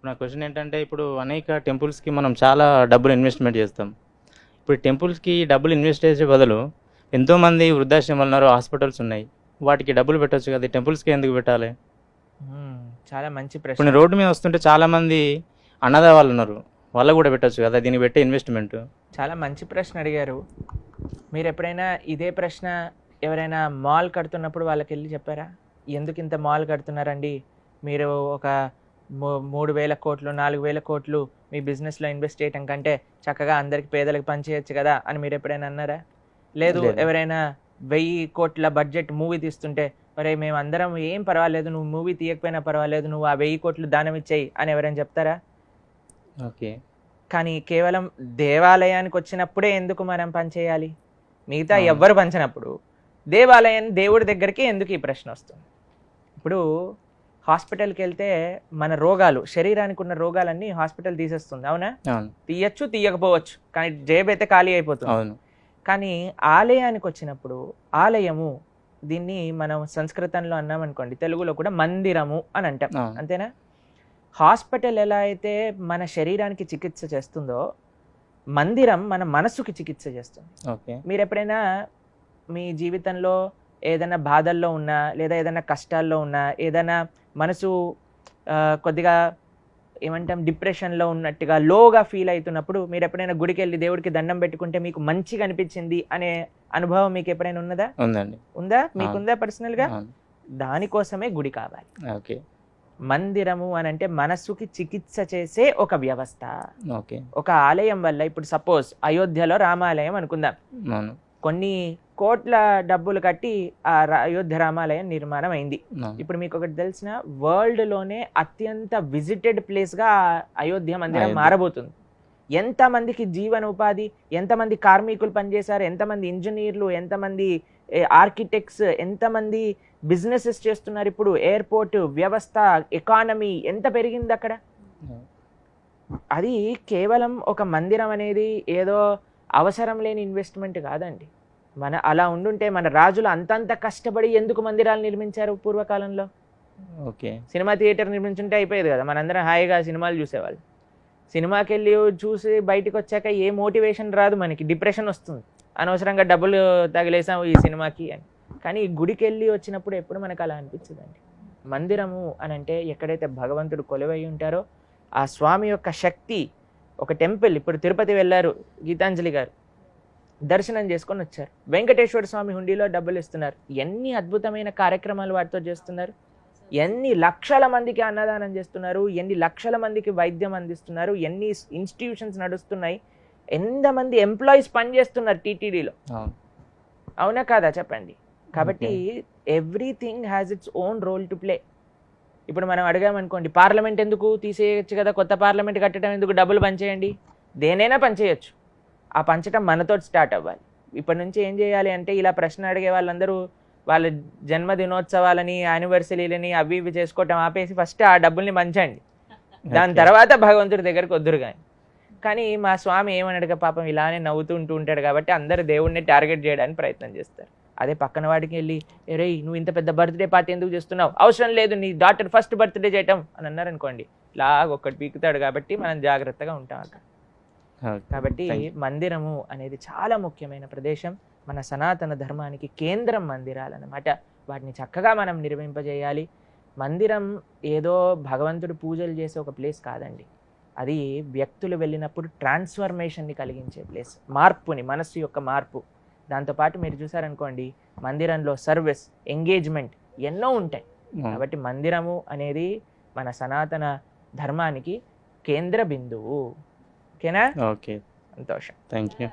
నా క్వశ్చన్ ఏంటంటే ఇప్పుడు అనేక టెంపుల్స్కి మనం చాలా డబ్బులు ఇన్వెస్ట్మెంట్ చేస్తాం. ఇప్పుడు టెంపుల్స్కి డబ్బులు ఇన్వెస్ట్ చేసే బదులు ఎంతోమంది వృద్ధాశ్రమాలు ఉన్నారు, హాస్పిటల్స్ ఉన్నాయి, వాటికి డబ్బులు పెట్టొచ్చు కదా, ఈ టెంపుల్స్కి ఎందుకు పెట్టాలి? మ్మ్. చాలా మంచి ఇప్పుడు ప్రశ్న. నేను రోడ్డు మీద వస్తుంటే చాలామంది అన్నదా వాళ్ళు ఉన్నారు, వాళ్ళకు కూడా పెట్టొచ్చు కదా, దీనికి పెట్టే ఇన్వెస్ట్మెంట్. చాలా మంచి ప్రశ్న అడిగారు. మీరు ఎప్పుడైనా ఇదే ప్రశ్న ఎవరైనా మాల్ కడుతున్నప్పుడు వాళ్ళకి వెళ్ళి చెప్పారా? ఎందుకు ఇంత మాల్ కడుతున్నారండి, మీరు ఒక 3,000 కోట్లు 4,000 కోట్లు మీ బిజినెస్లో ఇన్వెస్ట్ చేయటం కంటే చక్కగా అందరికి పేదలకు పనిచేయచ్చు కదా అని మీరు ఎప్పుడైనా అన్నారా? లేదు. లేదు. ఎవరైనా 1,000 కోట్ల బడ్జెట్ మూవీ తీస్తుంటే మరి మేము అందరం ఏం పర్వాలేదు, నువ్వు మూవీ తీయకపోయినా పర్వాలేదు, నువ్వు ఆ 1,000 కోట్లు దానం ఇచ్చేయి అని ఎవరైనా చెప్తారా? ఓకే. కానీ కేవలం దేవాలయానికి వచ్చినప్పుడే ఎందుకు మనం పనిచేయాలి? మిగతా అవును. ఎవ్వరు పంచినప్పుడు దేవాలయం దేవుడి దగ్గరికి ఎందుకు ఈ ప్రశ్న వస్తుంది? ఇప్పుడు హాస్పిటల్కి వెళ్తే మన రోగాలు, శరీరానికి ఉన్న రోగాలన్నీ హాస్పిటల్ తీసేస్తుంది, అవునా? అవును. తీయచ్చు, తీయకపోవచ్చు, కానీ జేబు అయితే ఖాళీ అయిపోతుంది. అవును. కానీ ఆలయానికి వచ్చినప్పుడు ఆలయము, దీన్ని మనం సంస్కృతంలో అన్నామనుకోండి, తెలుగులో కూడా మందిరము అని అంటాం, అవును. అంతేనా? హాస్పిటల్ ఎలా అయితే మన శరీరానికి చికిత్స చేస్తుందో, మందిరం మన మనసుకి చికిత్స చేస్తుంది. ఓకే. మీరు ఎప్పుడైనా మీ జీవితంలో ఏదైనా బాధల్లో ఉన్నా, లేదా ఏదైనా కష్టాల్లో ఉన్నా, ఏదైనా మనసు కొద్దిగా ఏమంటాం డిప్రెషన్లో ఉన్నట్టుగా లోగా ఫీల్ అవుతున్నప్పుడు మీరు ఎప్పుడైనా గుడికి వెళ్ళి దేవుడికి దండం పెట్టుకుంటే మీకు మంచిగా అనిపించింది అనే అనుభవం మీకు ఎప్పుడైనా ఉన్నదా? ఉందండి. ఉందా? మీకుందా పర్సనల్గా? అవును. దానికోసమే గుడి కావాలి. ఓకే. మందిరము అని అంటే మనసుకి చికిత్స చేసే ఒక వ్యవస్థ. ఓకే. ఒక ఆలయం వల్ల, ఇప్పుడు సపోజ్ అయోధ్యలో రామాలయం అనుకుందాం, అవును. కొన్ని కోట్ల డబ్బులు కట్టి ఆ అయోధ్య రామాలయం నిర్మాణం అయింది. అవును. ఇప్పుడు మీకు ఒకటి తెలిసిన, వరల్డ్లోనే అత్యంత విజిటెడ్ ప్లేస్గా అయోధ్య మందిరం అయోధ్య. మారబోతుంది. ఎంతమందికి జీవన ఉపాధి, ఎంతమంది కార్మికులు పనిచేశారు, ఎంతమంది ఇంజనీర్లు, ఎంతమంది ఆర్కిటెక్ట్స్, ఎంతమంది బిజినెసెస్ చేస్తున్నారు. ఇప్పుడు ఎయిర్పోర్ట్ వ్యవస్థ, ఎకానమీ ఎంత పెరిగింది అక్కడ. అది కేవలం ఒక మందిరం అనేది ఏదో అవసరం లేని ఇన్వెస్ట్మెంట్ కాదండి. మన అలా ఉండుంటే మన రాజులు అంతంత కష్టపడి ఎందుకు మందిరాలు నిర్మించారు పూర్వకాలంలో? ఓకే. సినిమా థియేటర్ నిర్మించుంటే అయిపోయేది కదా, మనందరం హాయిగా సినిమాలు చూసేవాళ్ళు. సినిమాకి వెళ్ళి చూసి బయటకు వచ్చాక ఏ మోటివేషన్ రాదు, మనకి డిప్రెషన్ వస్తుంది, అనవసరంగా డబ్బులు తగిలేసాం ఈ సినిమాకి అని. కానీ ఈ గుడికి వెళ్ళి వచ్చినప్పుడు ఎప్పుడు మనకు అలా అనిపించదండి. మందిరము అని అంటే ఎక్కడైతే భగవంతుడు కొలువై ఉంటారో ఆ స్వామి యొక్క శక్తి, ఒక టెంపుల్. ఇప్పుడు తిరుపతి వెళ్ళారు గీతాంజలి గారు, దర్శనం చేసుకొని వచ్చారు, వెంకటేశ్వర స్వామి హుండీలో డబ్బులు ఇస్తున్నారు. ఎన్ని అద్భుతమైన కార్యక్రమాలు వాటితో చేస్తున్నారు, ఎన్ని లక్షల మందికి అన్నదానం చేస్తున్నారు, ఎన్ని లక్షల మందికి వైద్యం అందిస్తున్నారు, ఎన్ని ఇన్స్టిట్యూషన్స్ నడుస్తున్నాయి, ఎంతమంది ఎంప్లాయీస్ పనిచేస్తున్నారు టీటీడీలో, అవును. అవునా కాదా చెప్పండి? కాబట్టి everything has its own role to play. ఇప్పుడు మనం అడిగామనుకోండి, పార్లమెంట్ ఎందుకు తీసేయచ్చు కదా, కొత్త పార్లమెంట్ కట్టడం ఎందుకు, డబ్బులు పంచేయండి. దేనైనా పంచేయచ్చు, ఆ పంచడం మనతో స్టార్ట్ అవ్వాలి. ఇప్పటి నుంచి ఏం చేయాలి అంటే, ఇలా ప్రశ్న అడిగే వాళ్ళందరూ వాళ్ళ జన్మదినోత్సవాలని, యానివర్సరీలని అవి ఇవి చేసుకోవటం ఆపేసి ఫస్ట్ ఆ డబ్బుల్ని పంచండి, దాని తర్వాత భగవంతుడి దగ్గరికి వద్దురు. కానీ మా స్వామి ఏమన్నాడుగా పాపం, ఇలానే నవ్వుతూ ఉంటాడు కాబట్టి అందరు దేవుడిని టార్గెట్ చేయడానికి ప్రయత్నం చేస్తారు. అదే పక్కన వాడికి వెళ్ళి, రే నువ్వు ఇంత పెద్ద బర్త్డే పార్టీ ఎందుకు చేస్తున్నావు, అవసరం లేదు, నీ డాటర్ ఫస్ట్ బర్త్డే చేయటం అని అన్నారనుకోండి, లాగా ఒక్కటి పీకుతాడు. కాబట్టి మనం జాగ్రత్తగా ఉంటాం అక్కడ. కాబట్టి మందిరము అనేది చాలా ముఖ్యమైన ప్రదేశం, మన సనాతన ధర్మానికి కేంద్రం మందిరాలు అన్నమాట. వాటిని చక్కగా మనం నిర్మింపజేయాలి. మందిరం ఏదో భగవంతుడు పూజలు చేసే ఒక ప్లేస్ కాదండి, అది వ్యక్తులు వెళ్ళినప్పుడు ట్రాన్స్ఫర్మేషన్ని కలిగించే ప్లేస్, మార్పుని, మనస్సు యొక్క మార్పు. దాంతోపాటు మీరు చూసారనుకోండి, మందిరంలో సర్వీస్, ఎంగేజ్మెంట్ ఎన్నో ఉంటాయి. కాబట్టి మందిరము అనేది మన సనాతన ధర్మానికి కేంద్ర బిందువు. ఓకేనా? ఓకే. సంతోషం. Thank you.